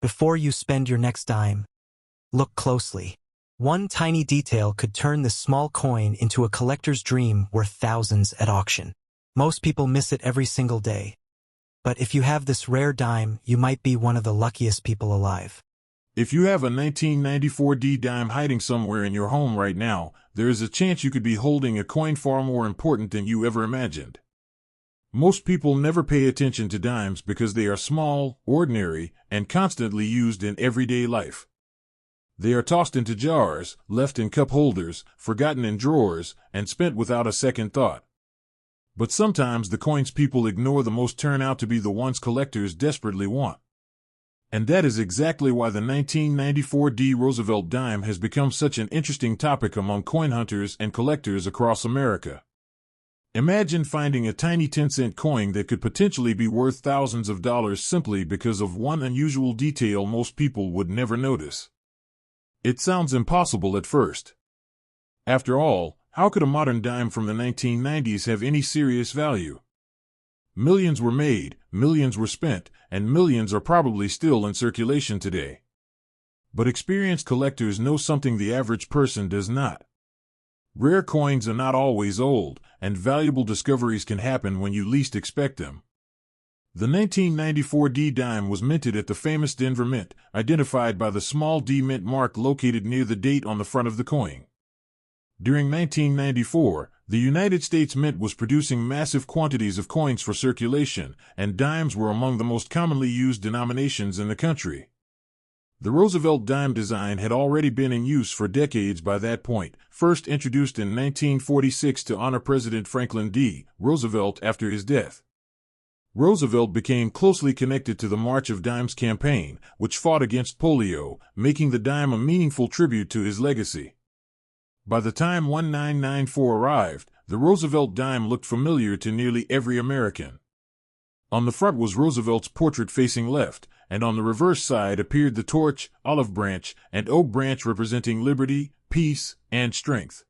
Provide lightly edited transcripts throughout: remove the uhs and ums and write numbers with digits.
Before you spend your next dime, look closely. One tiny detail could turn this small coin into a collector's dream worth thousands at auction. Most people miss it every single day. But if you have this rare dime, you might be one of the luckiest people alive. If you have a 1994 D dime hiding somewhere in your home right now, there is a chance you could be holding a coin far more important than you ever imagined. Most people never pay attention to dimes because they are small, ordinary, and constantly used in everyday life. They are tossed into jars, left in cup holders, forgotten in drawers, and spent without a second thought. But sometimes the coins people ignore the most turn out to be the ones collectors desperately want. And that is exactly why the 1994 D Roosevelt dime has become such an interesting topic among coin hunters and collectors across America. Imagine finding a tiny 10-cent coin that could potentially be worth thousands of dollars simply because of one unusual detail most people would never notice. It sounds impossible at first. After all, how could a modern dime from the 1990s have any serious value? Millions were made, millions were spent, and millions are probably still in circulation today. But experienced collectors know something the average person does not. Rare coins are not always old, and valuable discoveries can happen when you least expect them. The 1994 D dime was minted at the famous Denver Mint, identified by the small D mint mark located near the date on the front of the coin. During 1994, the United States Mint was producing massive quantities of coins for circulation, and dimes were among the most commonly used denominations in the country. The Roosevelt dime design had already been in use for decades by that point, first introduced in 1946 to honor President Franklin D. Roosevelt after his death. Roosevelt became closely connected to the March of Dimes campaign, which fought against polio, making the dime a meaningful tribute to his legacy. By the time 1994 arrived, the Roosevelt dime looked familiar to nearly every American. On the front was Roosevelt's portrait facing left, and on the reverse side appeared the torch, olive branch, and oak branch representing liberty, peace, and strength.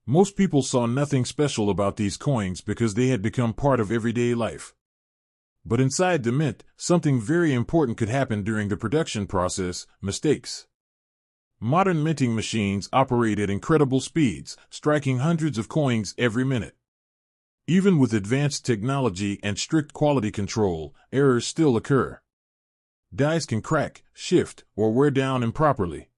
Most people saw nothing special about these coins because they had become part of everyday life. But inside the mint, something very important could happen during the production process: mistakes. Modern minting machines operate at incredible speeds, striking hundreds of coins every minute. Even with advanced technology and strict quality control, errors still occur. Dies can crack, shift, or wear down improperly.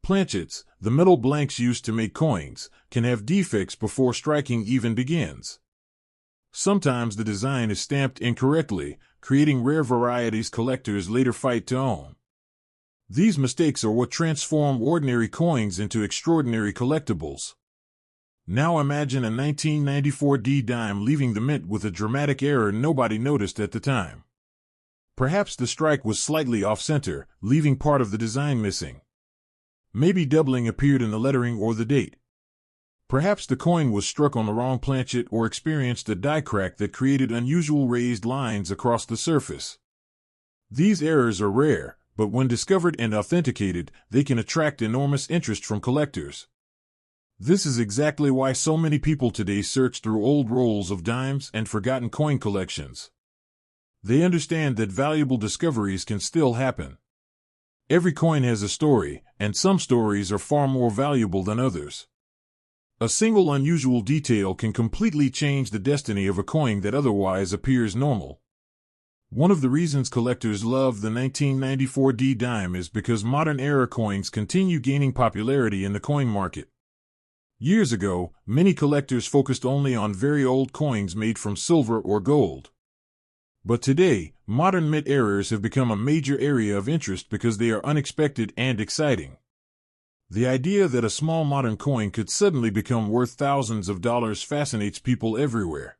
Planchets, the metal blanks used to make coins, can have defects before striking even begins. Sometimes the design is stamped incorrectly, creating rare varieties collectors later fight to own. These mistakes are what transform ordinary coins into extraordinary collectibles. Now imagine a 1994 D dime leaving the mint with a dramatic error nobody noticed at the time. Perhaps the strike was slightly off-center, leaving part of the design missing. Maybe doubling appeared in the lettering or the date. Perhaps the coin was struck on the wrong planchet or experienced a die crack that created unusual raised lines across the surface. These errors are rare, but when discovered and authenticated, they can attract enormous interest from collectors. This is exactly why so many people today search through old rolls of dimes and forgotten coin collections. They understand that valuable discoveries can still happen. Every coin has a story, and some stories are far more valuable than others. A single unusual detail can completely change the destiny of a coin that otherwise appears normal. One of the reasons collectors love the 1994 D dime is because modern era coins continue gaining popularity in the coin market. Years ago, many collectors focused only on very old coins made from silver or gold. But today, modern mint errors have become a major area of interest because they are unexpected and exciting. The idea that a small modern coin could suddenly become worth thousands of dollars fascinates people everywhere.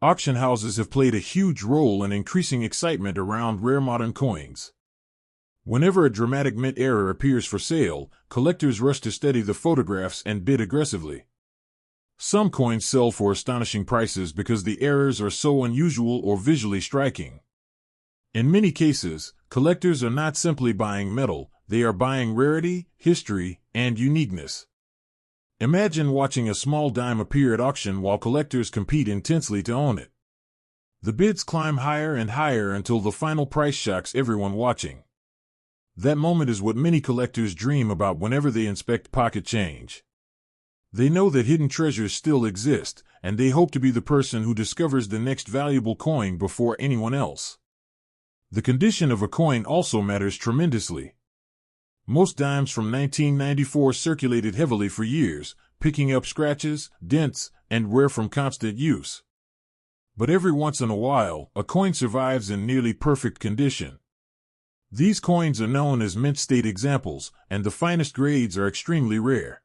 Auction houses have played a huge role in increasing excitement around rare modern coins. Whenever a dramatic mint error appears for sale, collectors rush to study the photographs and bid aggressively. Some coins sell for astonishing prices because the errors are so unusual or visually striking. In many cases, collectors are not simply buying metal, they are buying rarity, history, and uniqueness. Imagine watching a small dime appear at auction while collectors compete intensely to own it. The bids climb higher and higher until the final price shocks everyone watching. That moment is what many collectors dream about whenever they inspect pocket change. They know that hidden treasures still exist, and they hope to be the person who discovers the next valuable coin before anyone else. The condition of a coin also matters tremendously. Most dimes from 1994 circulated heavily for years, picking up scratches, dents, and wear from constant use. But every once in a while, a coin survives in nearly perfect condition. These coins are known as mint state examples, and the finest grades are extremely rare.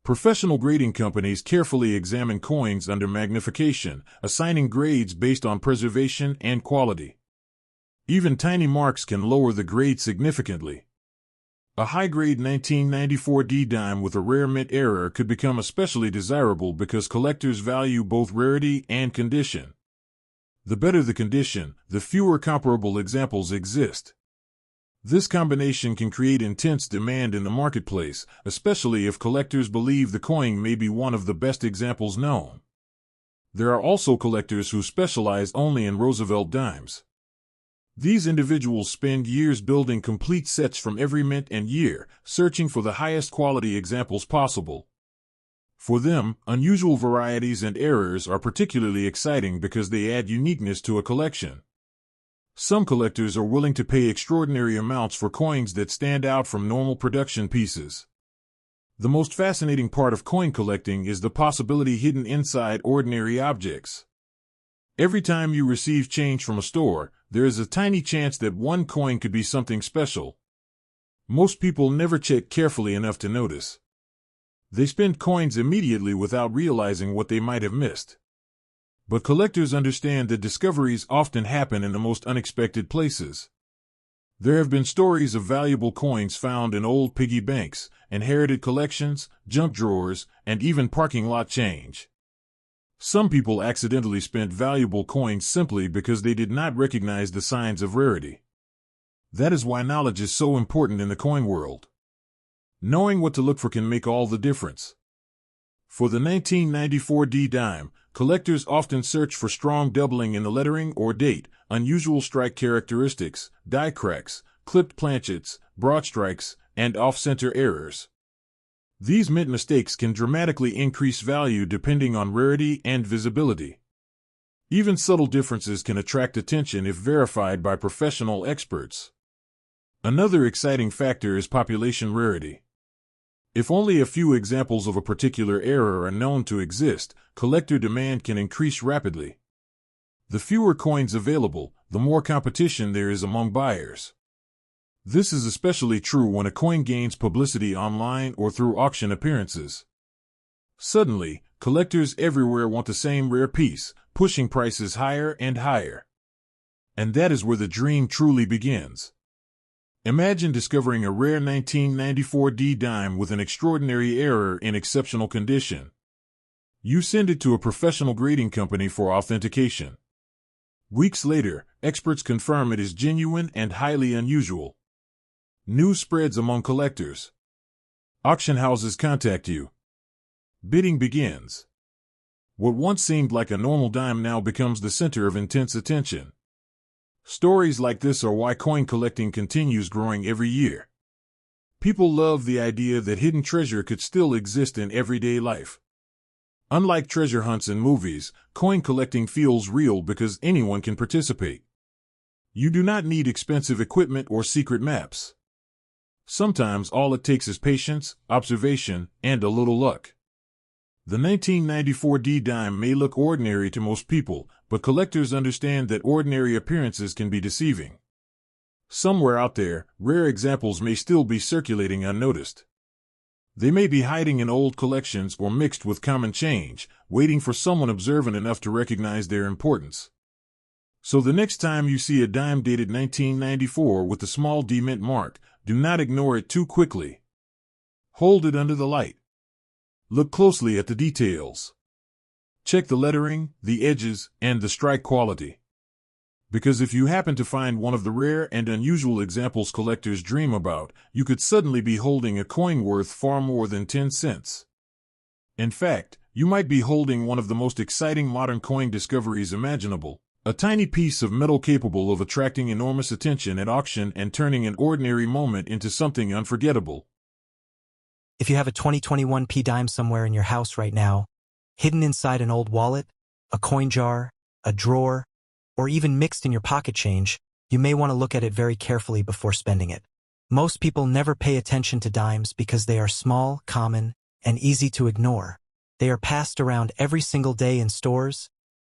Professional grading companies carefully examine coins under magnification, assigning grades based on preservation and quality. Even tiny marks can lower the grade significantly. A high-grade 1994 D dime with a rare mint error could become especially desirable because collectors value both rarity and condition. The better the condition, the fewer comparable examples exist. This combination can create intense demand in the marketplace, especially if collectors believe the coin may be one of the best examples known. There are also collectors who specialize only in Roosevelt dimes. These individuals spend years building complete sets from every mint and year, searching for the highest quality examples possible. For them, unusual varieties and errors are particularly exciting because they add uniqueness to a collection. Some collectors are willing to pay extraordinary amounts for coins that stand out from normal production pieces. The most fascinating part of coin collecting is the possibility hidden inside ordinary objects. Every time you receive change from a store, there is a tiny chance that one coin could be something special. Most people never check carefully enough to notice. They spend coins immediately without realizing what they might have missed. But collectors understand that discoveries often happen in the most unexpected places. There have been stories of valuable coins found in old piggy banks, inherited collections, junk drawers, and even parking lot change. Some people accidentally spent valuable coins simply because they did not recognize the signs of rarity. That is why knowledge is so important in the coin world. Knowing what to look for can make all the difference. For the 1994 D dime, collectors often search for strong doubling in the lettering or date, unusual strike characteristics, die cracks, clipped planchets, broad strikes, and off-center errors. These mint mistakes can dramatically increase value depending on rarity and visibility. Even subtle differences can attract attention if verified by professional experts. Another exciting factor is population rarity. If only a few examples of a particular error are known to exist, collector demand can increase rapidly. The fewer coins available, the more competition there is among buyers. This is especially true when a coin gains publicity online or through auction appearances. Suddenly, collectors everywhere want the same rare piece, pushing prices higher and higher. And that is where the dream truly begins. Imagine discovering a rare 1994 D dime with an extraordinary error in exceptional condition. You send it to a professional grading company for authentication. Weeks later, experts confirm it is genuine and highly unusual. News spreads among collectors. Auction houses contact you. Bidding begins. What once seemed like a normal dime now becomes the center of intense attention. Stories like this are why coin collecting continues growing every year. People love the idea that hidden treasure could still exist in everyday life. Unlike treasure hunts in movies, coin collecting feels real because anyone can participate. You do not need expensive equipment or secret maps. Sometimes all it takes is patience, observation, and a little luck. The 1994 D dime may look ordinary to most people, but collectors understand that ordinary appearances can be deceiving. Somewhere out there, rare examples may still be circulating unnoticed. They may be hiding in old collections or mixed with common change, waiting for someone observant enough to recognize their importance. So the next time you see a dime dated 1994 with the small D mint mark, do not ignore it too quickly. Hold it under the light. Look closely at the details. Check the lettering, the edges, and the strike quality. Because if you happen to find one of the rare and unusual examples collectors dream about, you could suddenly be holding a coin worth far more than 10 cents. In fact, you might be holding one of the most exciting modern coin discoveries imaginable. A tiny piece of metal capable of attracting enormous attention at auction and turning an ordinary moment into something unforgettable. If you have a 2021 p dime somewhere in your house right now, hidden inside an old wallet, a coin jar, a drawer, or even mixed in your pocket change, you may want to look at it very carefully before spending it. Most people never pay attention to dimes because they are small, common, and easy to ignore. They are passed around every single day in stores,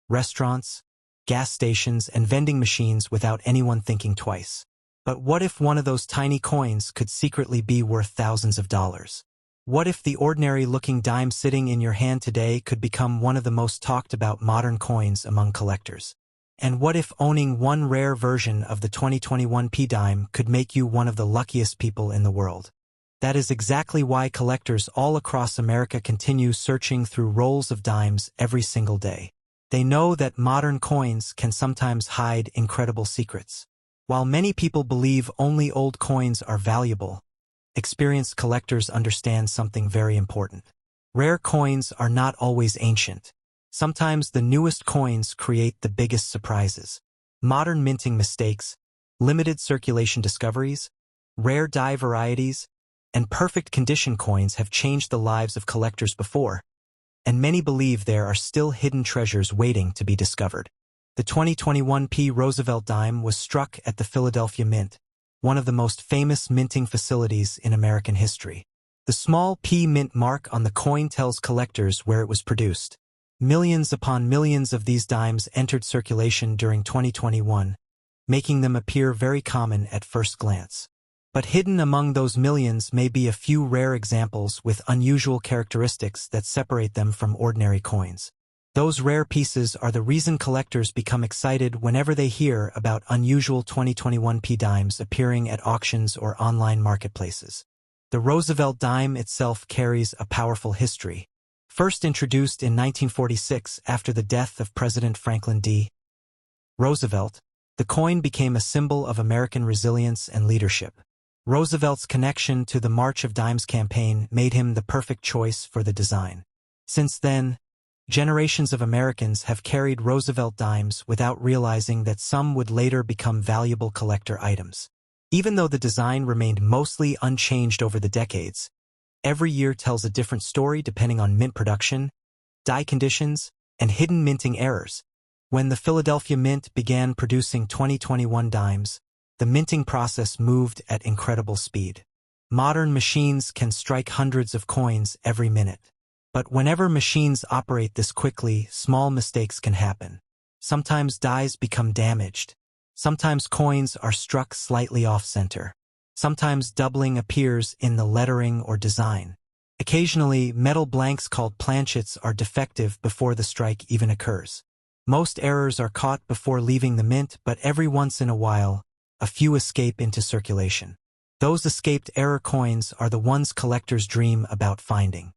restaurants, gas stations, and vending machines without anyone thinking twice. But what if one of those tiny coins could secretly be worth thousands of dollars? What if the ordinary-looking dime sitting in your hand today could become one of the most talked-about modern coins among collectors? And what if owning one rare version of the 2021 p dime could make you one of the luckiest people in the world? That is exactly why collectors all across America continue searching through rolls of dimes every single day. They know that modern coins can sometimes hide incredible secrets. While many people believe only old coins are valuable, experienced collectors understand something very important. Rare coins are not always ancient. Sometimes the newest coins create the biggest surprises. Modern minting mistakes, limited circulation discoveries, rare die varieties, and perfect condition coins have changed the lives of collectors before, and many believe there are still hidden treasures waiting to be discovered. The 2021 p Roosevelt dime was struck at the Philadelphia Mint, one of the most famous minting facilities in American history. The small P mint mark on the coin tells collectors where it was produced. Millions upon millions of these dimes entered circulation during 2021, making them appear very common at first glance. But hidden among those millions may be a few rare examples with unusual characteristics that separate them from ordinary coins. Those rare pieces are the reason collectors become excited whenever they hear about unusual 2021 p dimes appearing at auctions or online marketplaces. The Roosevelt dime itself carries a powerful history. First introduced in 1946 after the death of President Franklin D. Roosevelt, the coin became a symbol of American resilience and leadership. Roosevelt's connection to the March of Dimes campaign made him the perfect choice for the design. Since then, generations of Americans have carried Roosevelt dimes without realizing that some would later become valuable collector items. Even though the design remained mostly unchanged over the decades, every year tells a different story depending on mint production, die conditions, and hidden minting errors. When the Philadelphia Mint began producing 2021 dimes, the minting process moved at incredible speed. Modern machines can strike hundreds of coins every minute. But whenever machines operate this quickly, small mistakes can happen. Sometimes dies become damaged. Sometimes coins are struck slightly off-center. Sometimes doubling appears in the lettering or design. Occasionally, metal blanks called planchets are defective before the strike even occurs. Most errors are caught before leaving the mint, but every once in a while, a few escape into circulation. Those escaped error coins are the ones collectors dream about finding.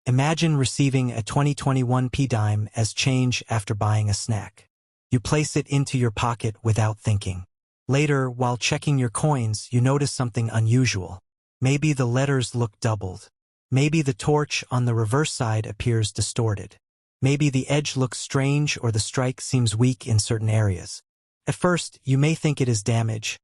Imagine receiving a 2021 p dime as change after buying a snack. You place it into your pocket without thinking. Later, while checking your coins, you notice something unusual. Maybe the letters look doubled. Maybe the torch on the reverse side appears distorted. Maybe the edge looks strange or the strike seems weak in certain areas. At first, you may think it is damage,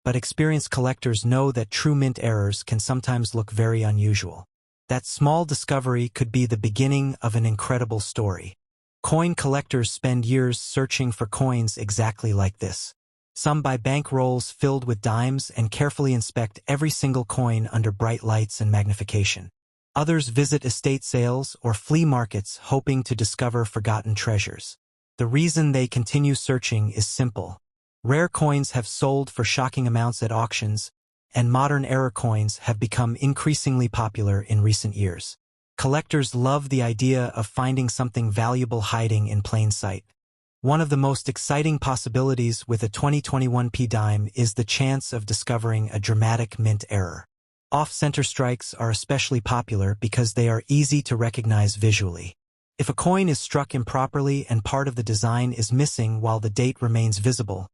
but experienced collectors know that true mint errors can sometimes look very unusual. That small discovery could be the beginning of an incredible story. Coin collectors spend years searching for coins exactly like this. Some buy bank rolls filled with dimes and carefully inspect every single coin under bright lights and magnification. Others visit estate sales or flea markets hoping to discover forgotten treasures. The reason they continue searching is simple. Rare coins have sold for shocking amounts at auctions, and modern error coins have become increasingly popular in recent years. Collectors love the idea of finding something valuable hiding in plain sight. One of the most exciting possibilities with a 2021 p dime is the chance of discovering a dramatic mint error. Off-center strikes are especially popular because they are easy to recognize visually. If a coin is struck improperly and part of the design is missing while the date remains visible,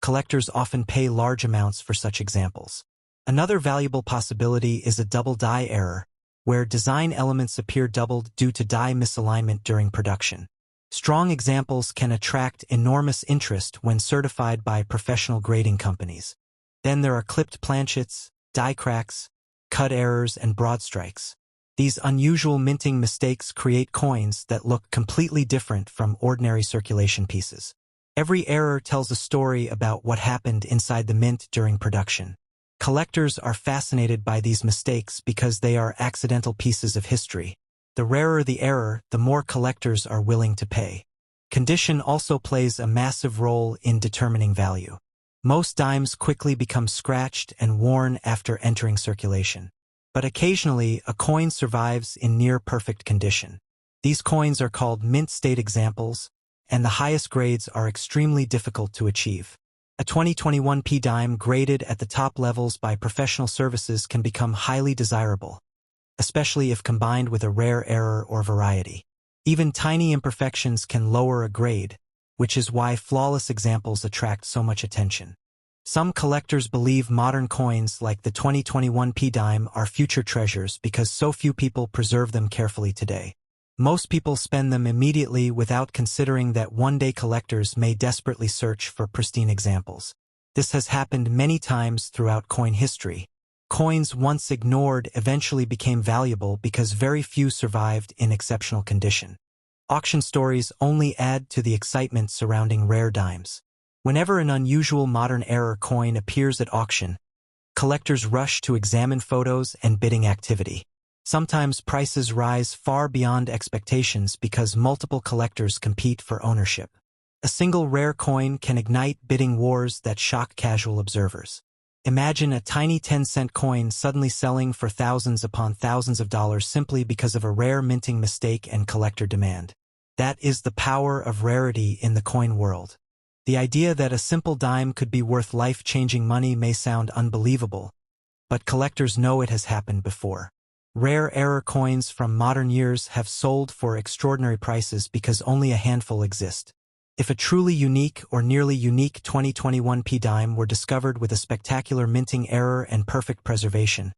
collectors often pay large amounts for such examples. Another valuable possibility is a double die error, where design elements appear doubled due to die misalignment during production. Strong examples can attract enormous interest when certified by professional grading companies. Then there are clipped planchets, die cracks, cut errors, and broad strikes. These unusual minting mistakes create coins that look completely different from ordinary circulation pieces. Every error tells a story about what happened inside the mint during production. Collectors are fascinated by these mistakes because they are accidental pieces of history. The rarer the error, the more collectors are willing to pay. Condition also plays a massive role in determining value. Most dimes quickly become scratched and worn after entering circulation. But occasionally, a coin survives in near-perfect condition. These coins are called mint state examples, and the highest grades are extremely difficult to achieve. A 2021 P dime graded at the top levels by professional services can become highly desirable, especially if combined with a rare error or variety. Even tiny imperfections can lower a grade, which is why flawless examples attract so much attention. Some collectors believe modern coins like the 2021 P dime are future treasures because so few people preserve them carefully today. Most people spend them immediately without considering that one-day collectors may desperately search for pristine examples. This has happened many times throughout coin history. Coins once ignored eventually became valuable because very few survived in exceptional condition. Auction stories only add to the excitement surrounding rare dimes. Whenever an unusual modern era coin appears at auction, collectors rush to examine photos and bidding activity. Sometimes prices rise far beyond expectations because multiple collectors compete for ownership. A single rare coin can ignite bidding wars that shock casual observers. Imagine a tiny 10-cent coin suddenly selling for thousands upon thousands of dollars simply because of a rare minting mistake and collector demand. That is the power of rarity in the coin world. The idea that a simple dime could be worth life-changing money may sound unbelievable, but collectors know it has happened before. Rare error coins from modern years have sold for extraordinary prices because only a handful exist. If a truly unique or nearly unique 2021 P dime were discovered with a spectacular minting error and perfect preservation,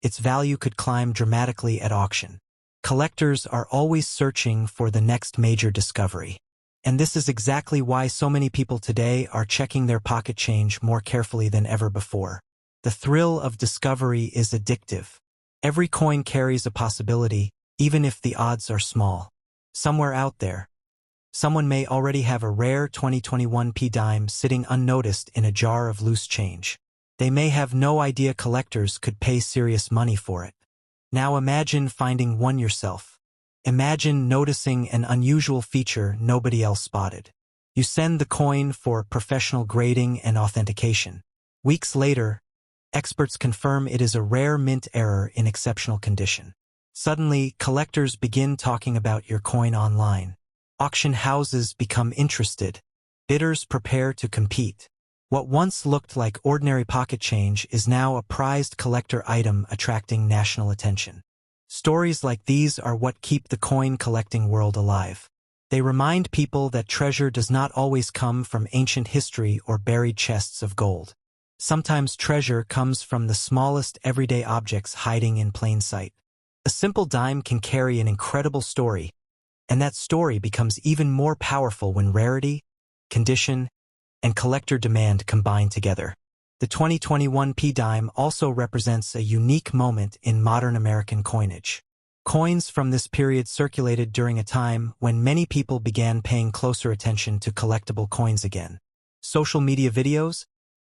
its value could climb dramatically at auction. Collectors are always searching for the next major discovery. And this is exactly why so many people today are checking their pocket change more carefully than ever before. The thrill of discovery is addictive. Every coin carries a possibility, even if the odds are small. Somewhere out there, someone may already have a rare 2021 P dime sitting unnoticed in a jar of loose change. They may have no idea collectors could pay serious money for it. Now imagine finding one yourself. Imagine noticing an unusual feature nobody else spotted. You send the coin for professional grading and authentication. Weeks later, experts confirm it is a rare mint error in exceptional condition. Suddenly, collectors begin talking about your coin online. Auction houses become interested. Bidders prepare to compete. What once looked like ordinary pocket change is now a prized collector item attracting national attention. Stories like these are what keep the coin collecting world alive. They remind people that treasure does not always come from ancient history or buried chests of gold. Sometimes treasure comes from the smallest everyday objects hiding in plain sight. A simple dime can carry an incredible story, and that story becomes even more powerful when rarity, condition, and collector demand combine together. The 2021 P dime also represents a unique moment in modern American coinage. Coins from this period circulated during a time when many people began paying closer attention to collectible coins again. Social media videos,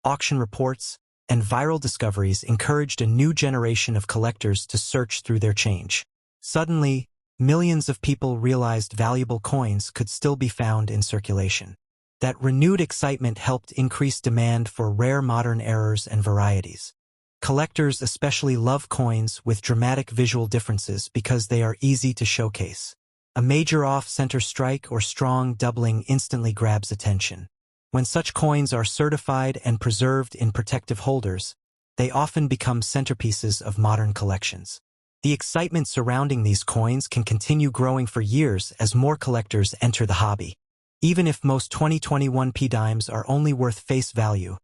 auction reports, and viral discoveries encouraged a new generation of collectors to search through their change. Suddenly, millions of people realized valuable coins could still be found in circulation. That renewed excitement helped increase demand for rare modern errors and varieties. Collectors especially love coins with dramatic visual differences because they are easy to showcase. A major off-center strike or strong doubling instantly grabs attention. When such coins are certified and preserved in protective holders, they often become centerpieces of modern collections. The excitement surrounding these coins can continue growing for years as more collectors enter the hobby. Even if most 2021 P dimes are only worth face value,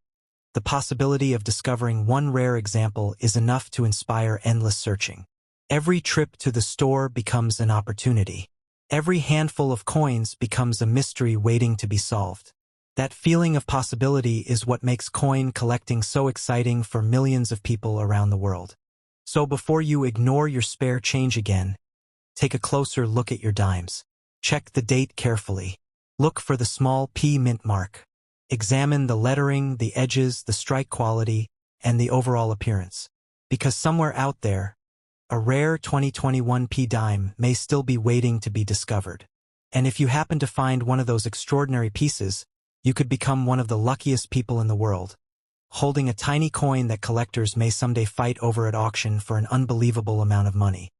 the possibility of discovering one rare example is enough to inspire endless searching. Every trip to the store becomes an opportunity. Every handful of coins becomes a mystery waiting to be solved. That feeling of possibility is what makes coin collecting so exciting for millions of people around the world. So before you ignore your spare change again, take a closer look at your dimes. Check the date carefully. Look for the small P mint mark. Examine the lettering, the edges, the strike quality, and the overall appearance. Because somewhere out there, a rare 2021 P dime may still be waiting to be discovered. And if you happen to find one of those extraordinary pieces, you could become one of the luckiest people in the world, holding a tiny coin that collectors may someday fight over at auction for an unbelievable amount of money.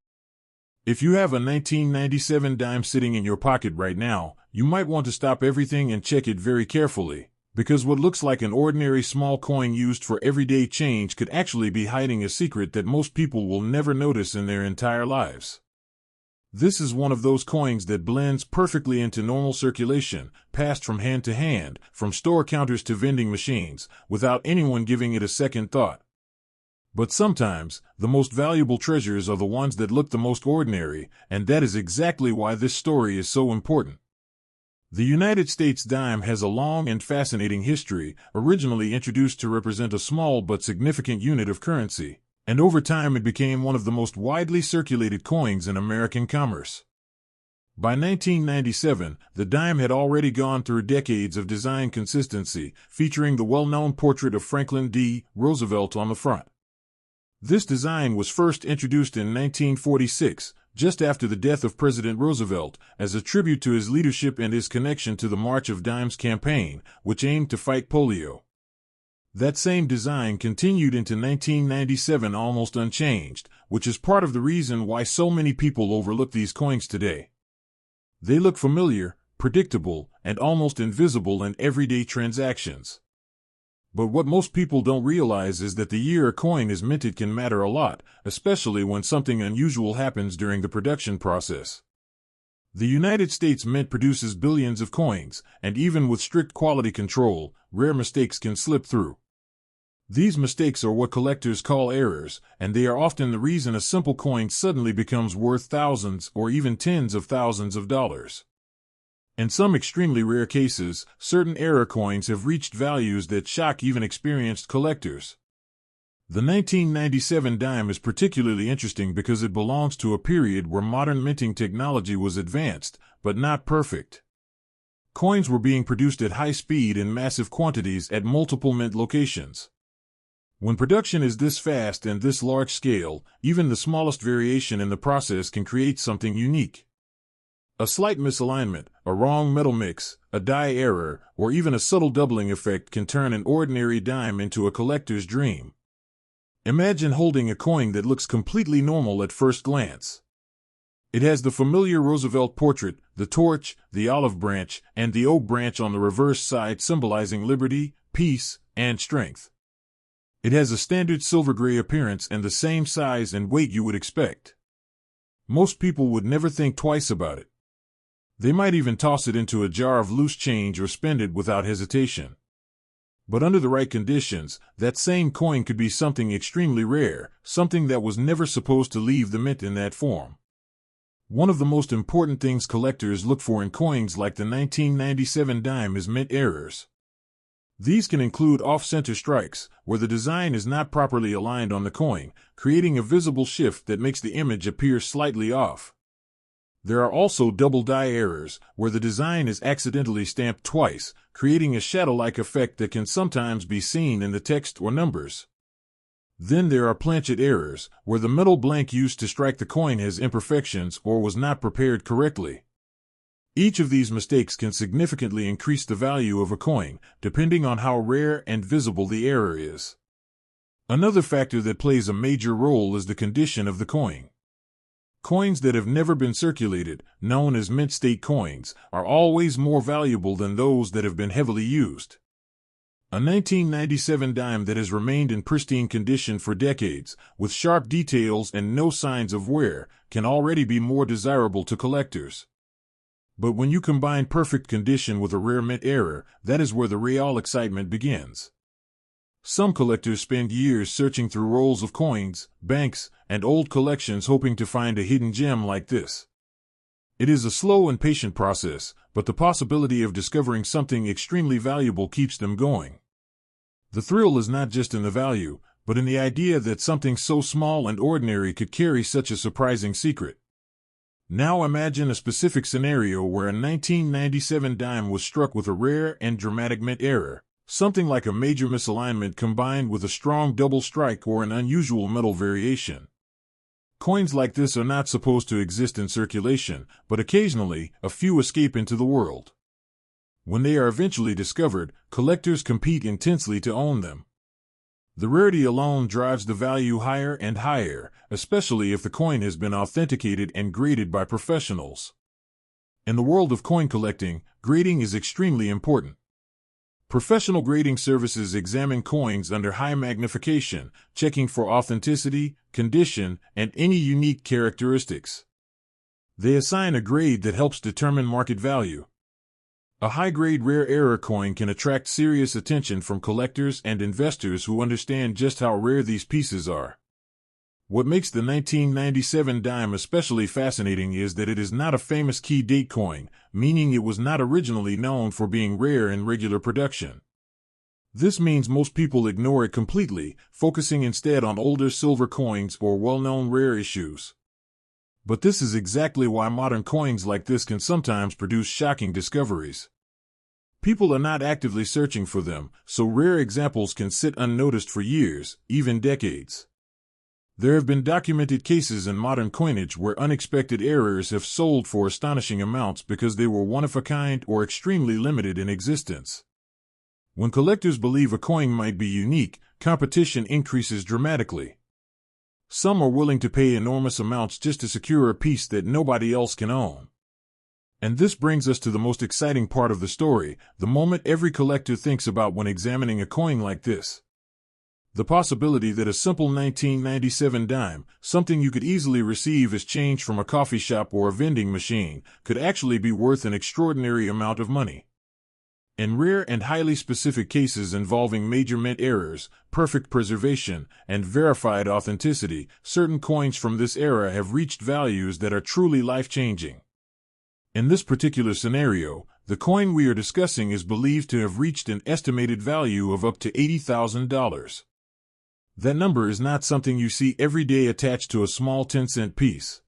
If you have a 1997 dime sitting in your pocket right now, you might want to stop everything and check it very carefully, because what looks like an ordinary small coin used for everyday change could actually be hiding a secret that most people will never notice in their entire lives. This is one of those coins that blends perfectly into normal circulation, passed from hand to hand, from store counters to vending machines, without anyone giving it a second thought. But sometimes, the most valuable treasures are the ones that look the most ordinary, and that is exactly why this story is so important. The United States dime has a long and fascinating history, originally introduced to represent a small but significant unit of currency, and over time it became one of the most widely circulated coins in American commerce. By 1997, the dime had already gone through decades of design consistency, featuring the well-known portrait of Franklin D. Roosevelt on the front. This design was first introduced in 1946, just after the death of President Roosevelt, as a tribute to his leadership and his connection to the March of Dimes campaign, which aimed to fight polio. That same design continued into 1997 almost unchanged, which is part of the reason why so many people overlook these coins today. They look familiar, predictable, and almost invisible in everyday transactions. But what most people don't realize is that the year a coin is minted can matter a lot, especially when something unusual happens during the production process. The United States Mint produces billions of coins, and even with strict quality control, rare mistakes can slip through. These mistakes are what collectors call errors, and they are often the reason a simple coin suddenly becomes worth thousands or even tens of thousands of dollars. In some extremely rare cases, certain error coins have reached values that shock even experienced collectors. The 1997 dime is particularly interesting because it belongs to a period where modern minting technology was advanced, but not perfect. Coins were being produced at high speed in massive quantities at multiple mint locations. When production is this fast and this large scale, even the smallest variation in the process can create something unique. A slight misalignment, a wrong metal mix, a die error, or even a subtle doubling effect can turn an ordinary dime into a collector's dream. Imagine holding a coin that looks completely normal at first glance. It has the familiar Roosevelt portrait, the torch, the olive branch, and the oak branch on the reverse side symbolizing liberty, peace, and strength. It has a standard silver-gray appearance and the same size and weight you would expect. Most people would never think twice about it. They might even toss it into a jar of loose change or spend it without hesitation. But under the right conditions, that same coin could be something extremely rare, something that was never supposed to leave the mint in that form. One of the most important things collectors look for in coins like the 1997 dime is mint errors. These can include off-center strikes, where the design is not properly aligned on the coin, creating a visible shift that makes the image appear slightly off. There are also double die errors, where the design is accidentally stamped twice, creating a shadow-like effect that can sometimes be seen in the text or numbers. Then there are planchet errors, where the metal blank used to strike the coin has imperfections or was not prepared correctly. Each of these mistakes can significantly increase the value of a coin, depending on how rare and visible the error is. Another factor that plays a major role is the condition of the coin. Coins that have never been circulated, known as mint state coins, are always more valuable than those that have been heavily used. A 1997 dime that has remained in pristine condition for decades, with sharp details and no signs of wear, can already be more desirable to collectors. But when you combine perfect condition with a rare mint error, that is where the real excitement begins. Some collectors spend years searching through rolls of coins, banks, and old collections hoping to find a hidden gem like this. It is a slow and patient process, but the possibility of discovering something extremely valuable keeps them going. The thrill is not just in the value, but in the idea that something so small and ordinary could carry such a surprising secret. Now imagine a specific scenario where a 1997 dime was struck with a rare and dramatic mint error, something like a major misalignment combined with a strong double strike or an unusual metal variation. Coins like this are not supposed to exist in circulation, but occasionally, a few escape into the world. When they are eventually discovered, collectors compete intensely to own them. The rarity alone drives the value higher and higher, especially if the coin has been authenticated and graded by professionals. In the world of coin collecting, grading is extremely important. Professional grading services examine coins under high magnification, checking for authenticity, condition, and any unique characteristics. They assign a grade that helps determine market value. A high-grade rare error coin can attract serious attention from collectors and investors who understand just how rare these pieces are. What makes the 1997 dime especially fascinating is that it is not a famous key date coin, meaning it was not originally known for being rare in regular production. This means most people ignore it completely, focusing instead on older silver coins or well-known rare issues. But this is exactly why modern coins like this can sometimes produce shocking discoveries. People are not actively searching for them, so rare examples can sit unnoticed for years, even decades. There have been documented cases in modern coinage where unexpected errors have sold for astonishing amounts because they were one-of-a-kind or extremely limited in existence. When collectors believe a coin might be unique, competition increases dramatically. Some are willing to pay enormous amounts just to secure a piece that nobody else can own. And this brings us to the most exciting part of the story, the moment every collector thinks about when examining a coin like this. The possibility that a simple 1997 dime, something you could easily receive as change from a coffee shop or a vending machine, could actually be worth an extraordinary amount of money. In rare and highly specific cases involving major mint errors, perfect preservation, and verified authenticity, certain coins from this era have reached values that are truly life-changing. In this particular scenario, the coin we are discussing is believed to have reached an estimated value of up to $80,000. That number is not something you see every day attached to a small 10-cent piece.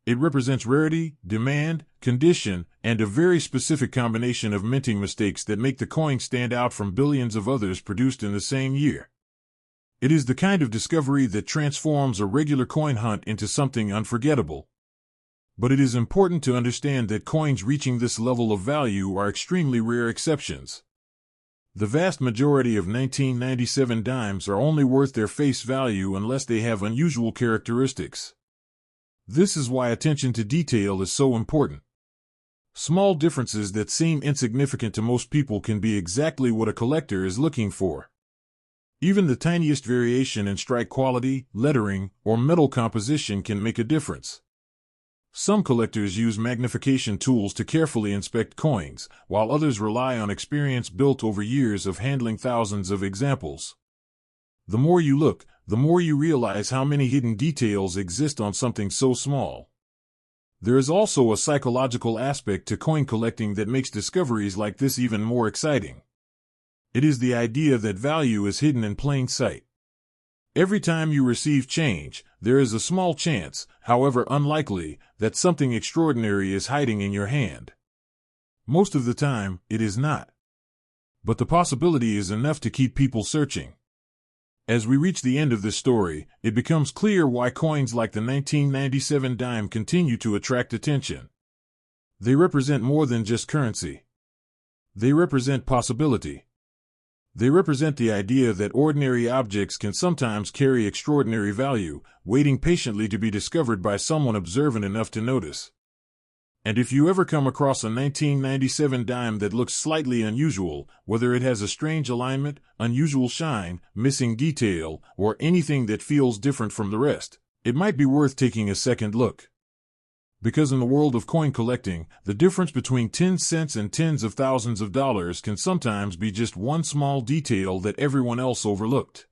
It represents rarity, demand, condition, and a very specific combination of minting mistakes that make the coin stand out from billions of others produced in the same year. It is the kind of discovery that transforms a regular coin hunt into something unforgettable. But it is important to understand that coins reaching this level of value are extremely rare exceptions. The vast majority of 1997 dimes are only worth their face value unless they have unusual characteristics. This is why attention to detail is so important. Small differences that seem insignificant to most people can be exactly what a collector is looking for. Even the tiniest variation in strike quality, lettering, or metal composition can make a difference. Some collectors use magnification tools to carefully inspect coins, while others rely on experience built over years of handling thousands of examples. The more you look, the more you realize how many hidden details exist on something so small. There is also a psychological aspect to coin collecting that makes discoveries like this even more exciting. It is the idea that value is hidden in plain sight. Every time you receive change, there is a small chance, however unlikely, that something extraordinary is hiding in your hand. Most of the time, it is not. But the possibility is enough to keep people searching. As we reach the end of this story, it becomes clear why coins like the 1997 dime continue to attract attention. They represent more than just currency. They represent possibility. They represent the idea that ordinary objects can sometimes carry extraordinary value, waiting patiently to be discovered by someone observant enough to notice. And if you ever come across a 1997 dime that looks slightly unusual, whether it has a strange alignment, unusual shine, missing detail, or anything that feels different from the rest, it might be worth taking a second look. Because in the world of coin collecting, the difference between 10 cents and tens of thousands of dollars can sometimes be just one small detail that everyone else overlooked.